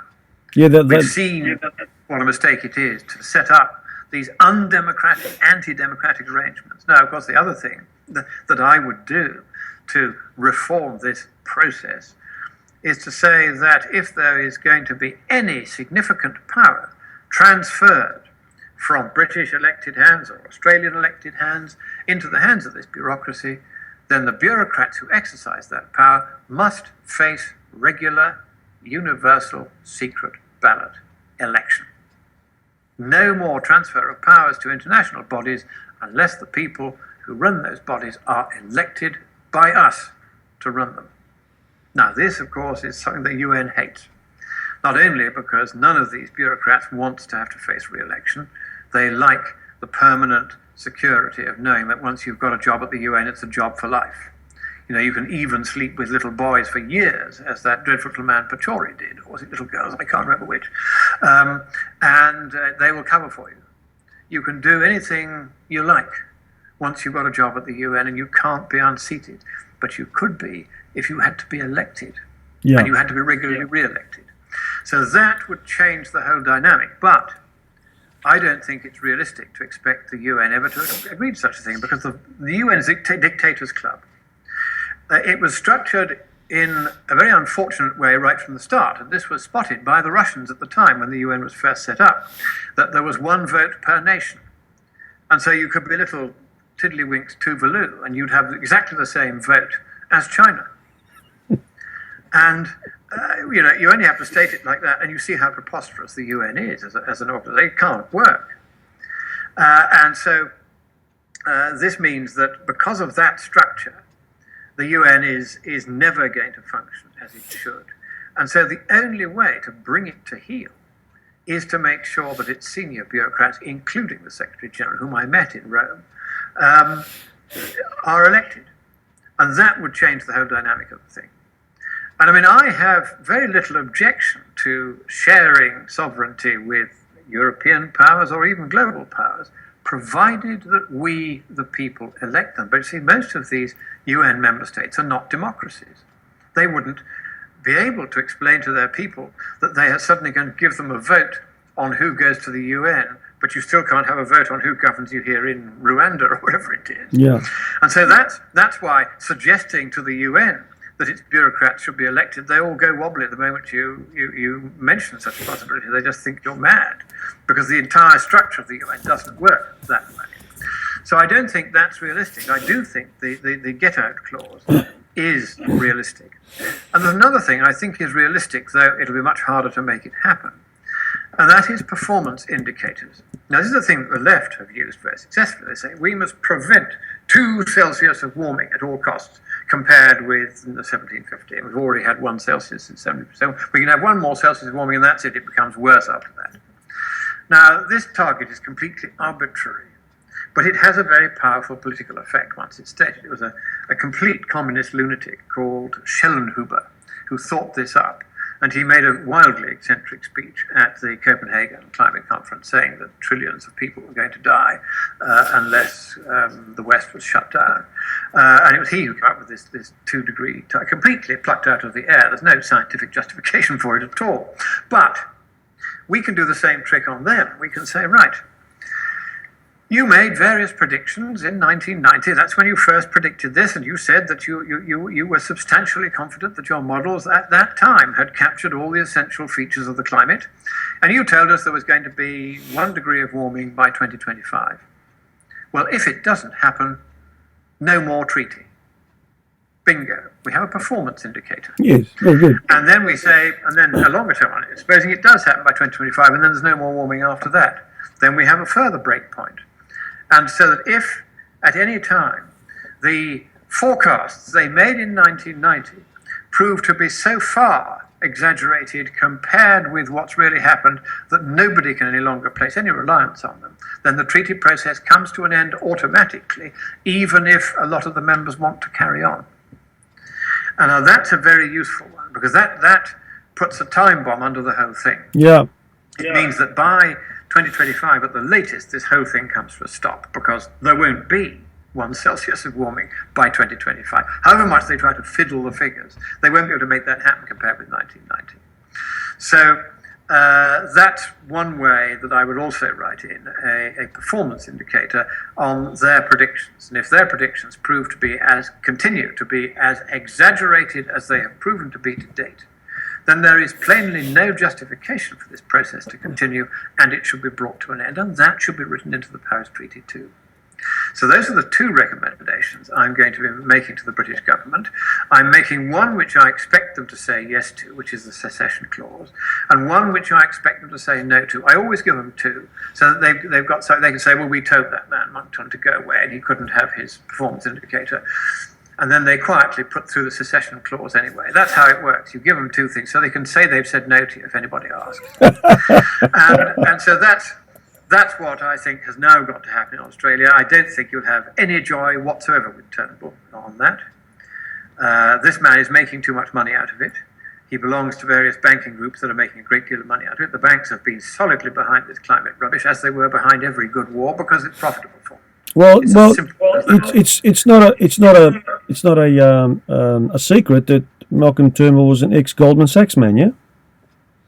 Yeah, We've seen what a mistake it is to set up these undemocratic, anti-democratic arrangements. Now, of course, the other thing that I would do to reform this process is to say that if there is going to be any significant power transferred from British elected hands or Australian elected hands into the hands of this bureaucracy, then the bureaucrats who exercise that power must face regular, universal, secret ballot election. No more transfer of powers to international bodies unless the people who run those bodies are elected by us to run them. Now, this, of course, is something the UN hates. Not only because none of these bureaucrats wants to have to face re-election, they like the permanent security of knowing that once you've got a job at the UN, it's a job for life. You can even sleep with little boys for years, as that dreadful little man Pachori did, or was it little girls? I can't remember which. And they will cover for you. You can do anything you like once you've got a job at the UN, and you can't be unseated. But you could be if you had to be elected, and you had to be regularly re-elected. So that would change the whole dynamic. But I don't think it's realistic to expect the UN ever to agree to such a thing, because the UN is a dictators' club. It was structured in a very unfortunate way right from the start, and this was spotted by the Russians at the time when the UN was first set up, that there was one vote per nation. And so you could be little tiddlywinks Tuvalu, and you'd have exactly the same vote as China. And, you only have to state it like that, and you see how preposterous the UN is as an organization. It can't work. And so this means that because of that structure, the UN is never going to function as it should. And so the only way to bring it to heel is to make sure that its senior bureaucrats, including the Secretary General, whom I met in Rome, are elected. And that would change the whole dynamic of the thing. And I have very little objection to sharing sovereignty with European powers or even global powers, provided that we, the people, elect them. But you see, most of these UN member states are not democracies. They wouldn't be able to explain to their people that they are suddenly going to give them a vote on who goes to the UN, but you still can't have a vote on who governs you here in Rwanda or wherever it is. Yeah. And so that's why suggesting to the UN that its bureaucrats should be elected, they all go wobbly the moment you mention such a possibility. They just think you're mad, because the entire structure of the UN doesn't work that way. So I don't think that's realistic. I do think the get-out clause is realistic. And there's another thing I think is realistic, though it'll be much harder to make it happen, and that is performance indicators. Now, this is a thing that the left have used very successfully. They say we must prevent 2 Celsius of warming at all costs, compared with the 1715. We've already had 1 Celsius since 70%. So we can have 1 more Celsius of warming, and that's it. It becomes worse after that. Now, this target is completely arbitrary, but it has a very powerful political effect once it's stated. It was a complete communist lunatic called Schellenhuber who thought this up, and he made a wildly eccentric speech at the Copenhagen Climate Conference saying that trillions of people were going to die unless the West was shut down. And it was he who came up with this 2-degree target, completely plucked out of the air. There's no scientific justification for it at all. But we can do the same trick on them. We can say, right, you made various predictions in 1990. That's when you first predicted this, and you said that you were substantially confident that your models at that time had captured all the essential features of the climate, and you told us there was going to be 1 degree of warming by 2025. Well, if it doesn't happen, no more treaty. Bingo. We have a performance indicator. Yes, very good. And then we say, and then a longer term on it, supposing it does happen by 2025, and then there's no more warming after that, then we have a further break point. And so that if at any time the forecasts they made in 1990 prove to be so far exaggerated compared with what's really happened that nobody can any longer place any reliance on them, then the treaty process comes to an end automatically, even if a lot of the members want to carry on. And now that's a very useful one, because that puts a time bomb under the whole thing. Yeah. It means that by 2025 at the latest, this whole thing comes to a stop, because there won't be 1 Celsius of warming by 2025. However much they try to fiddle the figures, they won't be able to make that happen compared with 1990. So that's one way that I would also write in a performance indicator on their predictions. And if their predictions prove to be continue to be as exaggerated as they have proven to be to date, then there is plainly no justification for this process to continue, and it should be brought to an end, and that should be written into the Paris Treaty too. So those are the two recommendations I'm going to be making to the British government. I'm making one which I expect them to say yes to, which is the secession clause, and one which I expect them to say no to. I always give them two, so that they've got, so they can say, well, we told that man Monckton to go away and he couldn't have his performance indicator. And then they quietly put through the secession clause anyway. That's how it works. You give them two things so they can say they've said no to you if anybody asks. and so that's what I think has now got to happen in Australia. I don't think you'll have any joy whatsoever with Turnbull on that. This man is making too much money out of it. He belongs to various banking groups that are making a great deal of money out of it. The banks have been solidly behind this climate rubbish, as they were behind every good war, because it's profitable for them. It's not a secret that Malcolm Turnbull was an ex-Goldman Sachs man, yeah.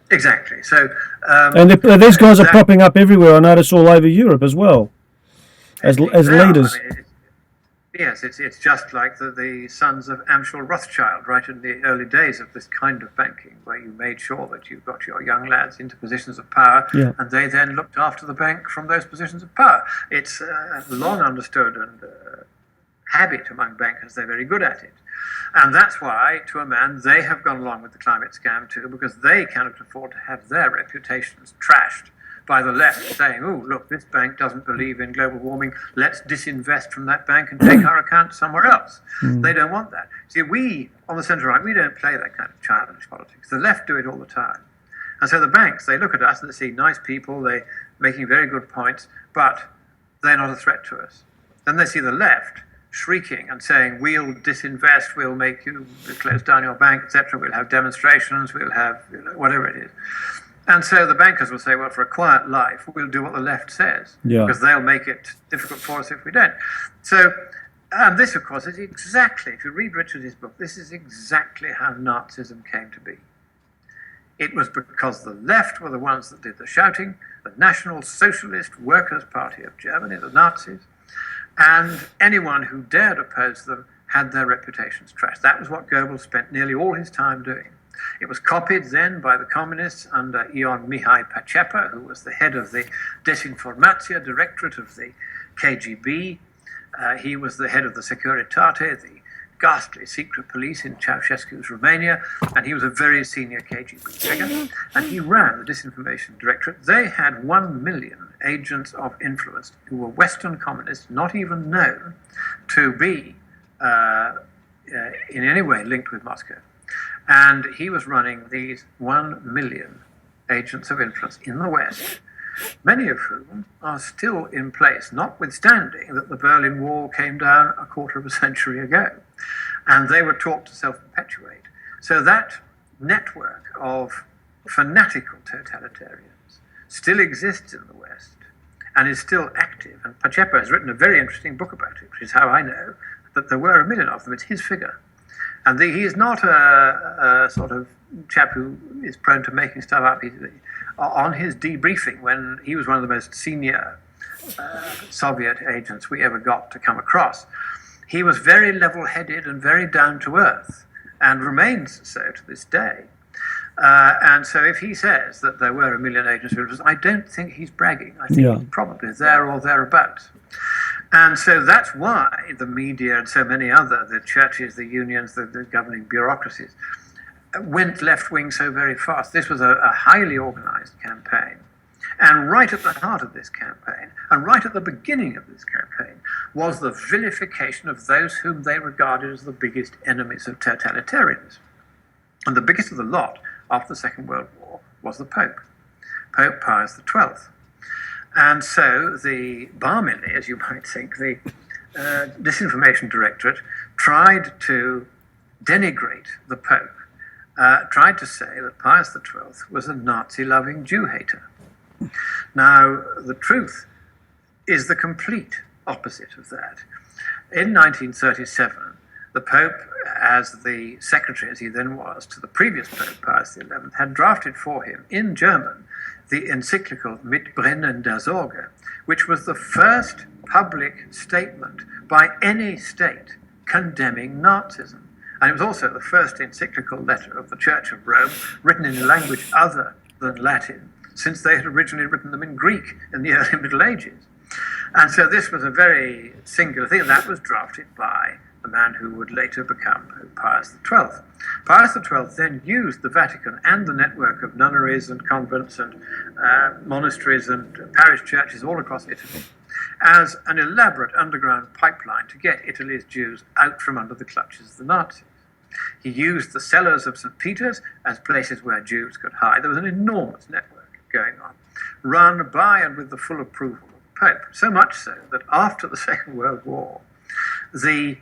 Exactly. So, and these guys are popping up everywhere. I notice all over Europe as well, as leaders. I mean, yes, it's just like the sons of Amschel Rothschild, right in the early days of this kind of banking, where you made sure that you got your young lads into positions of power, and they then looked after the bank from those positions of power. It's long understood and habit among bankers. They're very good at it. And that's why, to a man, they have gone along with the climate scam too, because they cannot afford to have their reputations trashed by the left saying, oh, look, this bank doesn't believe in global warming, let's disinvest from that bank and take our account somewhere else. They don't want that. See, we, on the centre right, we don't play that kind of childish politics. The left do it all the time. And so the banks, they look at us and they see nice people, they're making very good points, but they're not a threat to us. Then they see the left shrieking and saying, we'll disinvest, we'll make you close down your bank, etc. We'll have demonstrations, we'll have whatever it is. And so the bankers will say, well, for a quiet life, we'll do what the left says, because they'll make it difficult for us if we don't. So, and this, of course, is exactly, if you read Richard's book, this is exactly how Nazism came to be. It was because the left were the ones that did the shouting, the National Socialist Workers' Party of Germany, the Nazis, and anyone who dared oppose them had their reputations trashed. That was what Goebbels spent nearly all his time doing. It was copied then by the communists under Ion Mihai Pacepa, who was the head of the Desinformatia Directorate of the KGB. He was the head of the Securitate, the ghastly secret police in Ceausescu's Romania, and he was a very senior KGB figure, and he ran the Disinformation Directorate. They had 1 million agents of influence who were Western communists, not even known to be in any way linked with Moscow. And he was running these 1 million agents of influence in the West, many of whom are still in place, notwithstanding that the Berlin Wall came down a quarter of a century ago. And they were taught to self-perpetuate. So that network of fanatical totalitarians still exists in the West and is still active. And Pacepa has written a very interesting book about it, which is how I know that there were 1 million of them. It's his figure. And he is not a sort of chap who is prone to making stuff up. On his debriefing, when he was one of the most senior Soviet agents we ever got to come across, he was very level-headed and very down-to-earth, and remains so to this day. And so if he says that there were 1 million agents of influence, I don't think he's bragging. I think he's probably there or thereabouts. And so that's why the media and so many other, the churches, the unions, the governing bureaucracies, went left-wing so very fast. This was a highly organized campaign. And right at the heart of this campaign, and right at the beginning of this campaign, was the vilification of those whom they regarded as the biggest enemies of totalitarianism. And the biggest of the lot after the Second World War was the Pope, Pope Pius XII. And so the Barmili, as you might think, the Disinformation Directorate, tried to denigrate the Pope, tried to say that Pius XII was a Nazi-loving Jew-hater. Now, the truth is the complete opposite of that. In 1937, the Pope, as the secretary, as he then was, to the previous Pope, Pius XI, had drafted for him, in German, the encyclical Mit brennender Sorge, which was the first public statement by any state condemning Nazism. And it was also the first encyclical letter of the Church of Rome written in a language other than Latin, since they had originally written them in Greek in the early Middle Ages. And so this was a very singular thing. That was drafted by the man who would later become Pope Pius XII. Pius XII then used the Vatican and the network of nunneries and convents and monasteries and parish churches all across Italy as an elaborate underground pipeline to get Italy's Jews out from under the clutches of the Nazis. He used the cellars of St. Peter's as places where Jews could hide. There was an enormous network going on, run by and with the full approval of the Pope, so much so that after the Second World War, the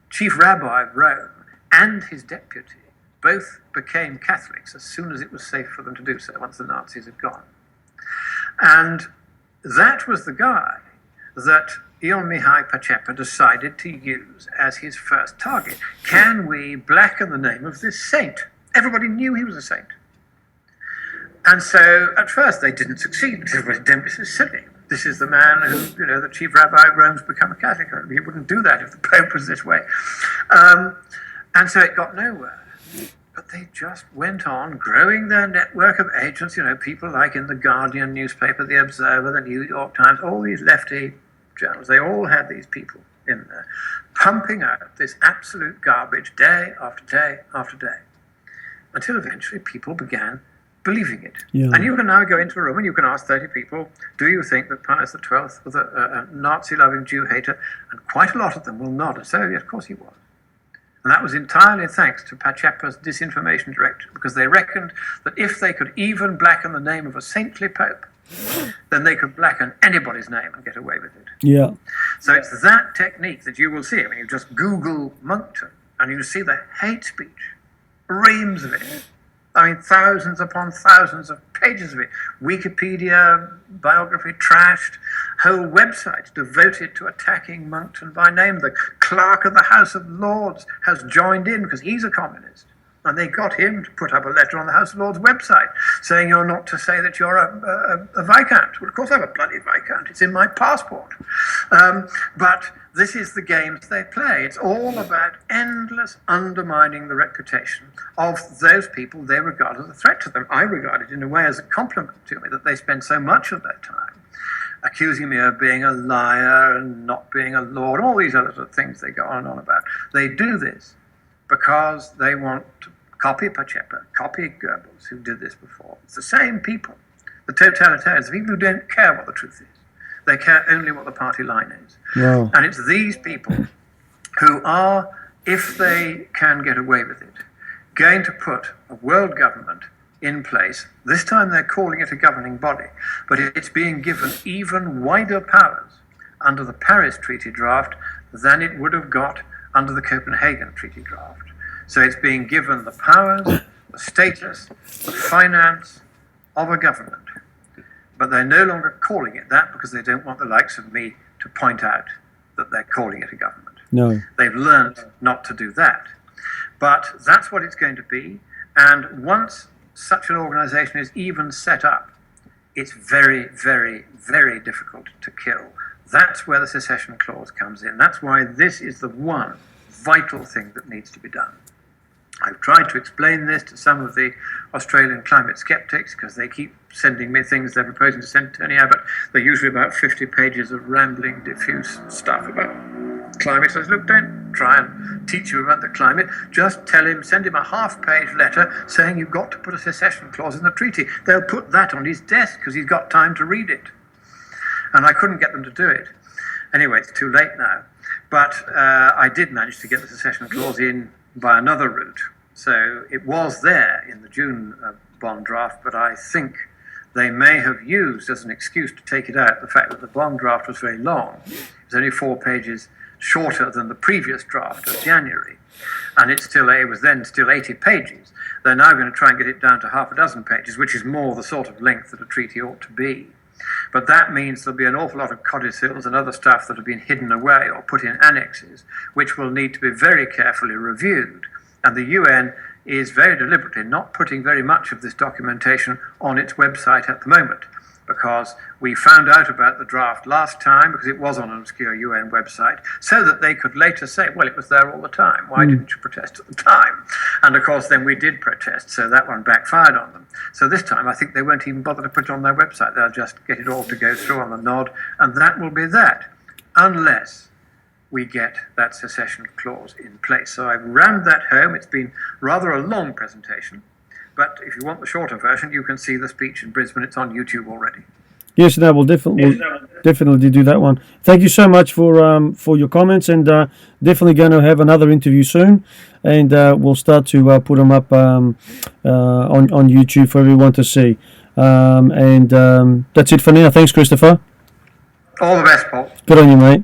chief rabbi of Rome and his deputy both became Catholics as soon as it was safe for them to do so, once the Nazis had gone. And that was the guy that Ion Mihai Pacepa decided to use as his first target. Can we blacken the name of this saint? Everybody knew he was a saint. And so at first they didn't succeed because this is silly. This is the man who, the chief rabbi of Rome's become a Catholic. He wouldn't do that if the Pope was this way. And so it got nowhere. But they just went on growing their network of agents, people like in the Guardian newspaper, the Observer, the New York Times, all these lefty journals. They all had these people in there pumping out this absolute garbage day after day after day, until eventually people began believing it. Yeah. And you can now go into a room and you can ask 30 people, do you think that Pius XII was a Nazi-loving Jew hater? And quite a lot of them will nod and say, oh, yes, of course he was. And that was entirely thanks to Pacepa's disinformation directive, because they reckoned that if they could even blacken the name of a saintly pope, then they could blacken anybody's name and get away with it. Yeah. So it's that technique that you will see. I mean, you just Google Monckton and you see the hate speech, reams of it. I mean, thousands upon thousands of pages of it. Wikipedia biography trashed, whole websites devoted to attacking Monckton by name. The clerk of the House of Lords has joined in because he's a communist. And they got him to put up a letter on the House of Lords website saying you're not to say that you're a Viscount. Well, of course I'm a bloody Viscount. It's in my passport. But this is the games they play. It's all about endless undermining the reputation of those people they regard as a threat to them. I regard it in a way as a compliment to me that they spend so much of their time accusing me of being a liar and not being a lord, all these other sort of things they go on and on about. They do this because they want to copy Pacepa, copy Goebbels, who did this before. It's the same people, the totalitarians, the people who don't care what the truth is. They care only what the party line is. Wow. And it's these people who are, if they can get away with it, going to put a world government in place. This time they're calling it a governing body, but it's being given even wider powers under the Paris Treaty draft than it would have got under the Copenhagen Treaty draft. So it's being given the powers, the status, the finance of a government. But they're no longer calling it that because they don't want the likes of me to point out that they're calling it a government. No. They've learned not to do that. But that's what it's going to be. And once such an organization is even set up, it's very, very, very difficult to kill. That's where the secession clause comes in. That's why this is the one vital thing that needs to be done. I've tried to explain this to some of the Australian climate skeptics because they keep sending me things they're proposing to send to Tony Abbott. They're usually about 50 pages of rambling, diffuse stuff about climate. So I said, look, don't try and teach you about the climate. Just tell him, send him a half-page letter saying you've got to put a secession clause in the treaty. They'll put that on his desk because he's got time to read it. And I couldn't get them to do it. Anyway, it's too late now. But I did manage to get the secession clause in by another route. So it was there in the June bond draft, but I think they may have used as an excuse to take it out the fact that the bond draft was very long. It was only 4 pages shorter than the previous draft of January. And it was then still 80 pages. They're now going to try and get it down to half a dozen pages, which is more the sort of length that a treaty ought to be. But that means there'll be an awful lot of codicils and other stuff that have been hidden away or put in annexes, which will need to be very carefully reviewed. And the UN is very deliberately not putting very much of this documentation on its website at the moment. because we found out about the draft last time because it was on an obscure UN website, so that they could later say, well, it was there all the time. Why didn't you protest at the time? And of course, then we did protest, so that one backfired on them. So this time, I think they won't even bother to put it on their website. They'll just get it all to go through on the nod, and that will be that, unless we get that secession clause in place. So I've rammed that home. It's been rather a long presentation, but if you want the shorter version, you can see the speech in Brisbane. It's on YouTube already. Yes, no, we'll definitely do that one. Thank you so much for your comments, and definitely going to have another interview soon, and we'll start to put them up on YouTube for everyone to see. And that's it for now. Thanks, Christopher. All the best, Paul. Good on you, mate.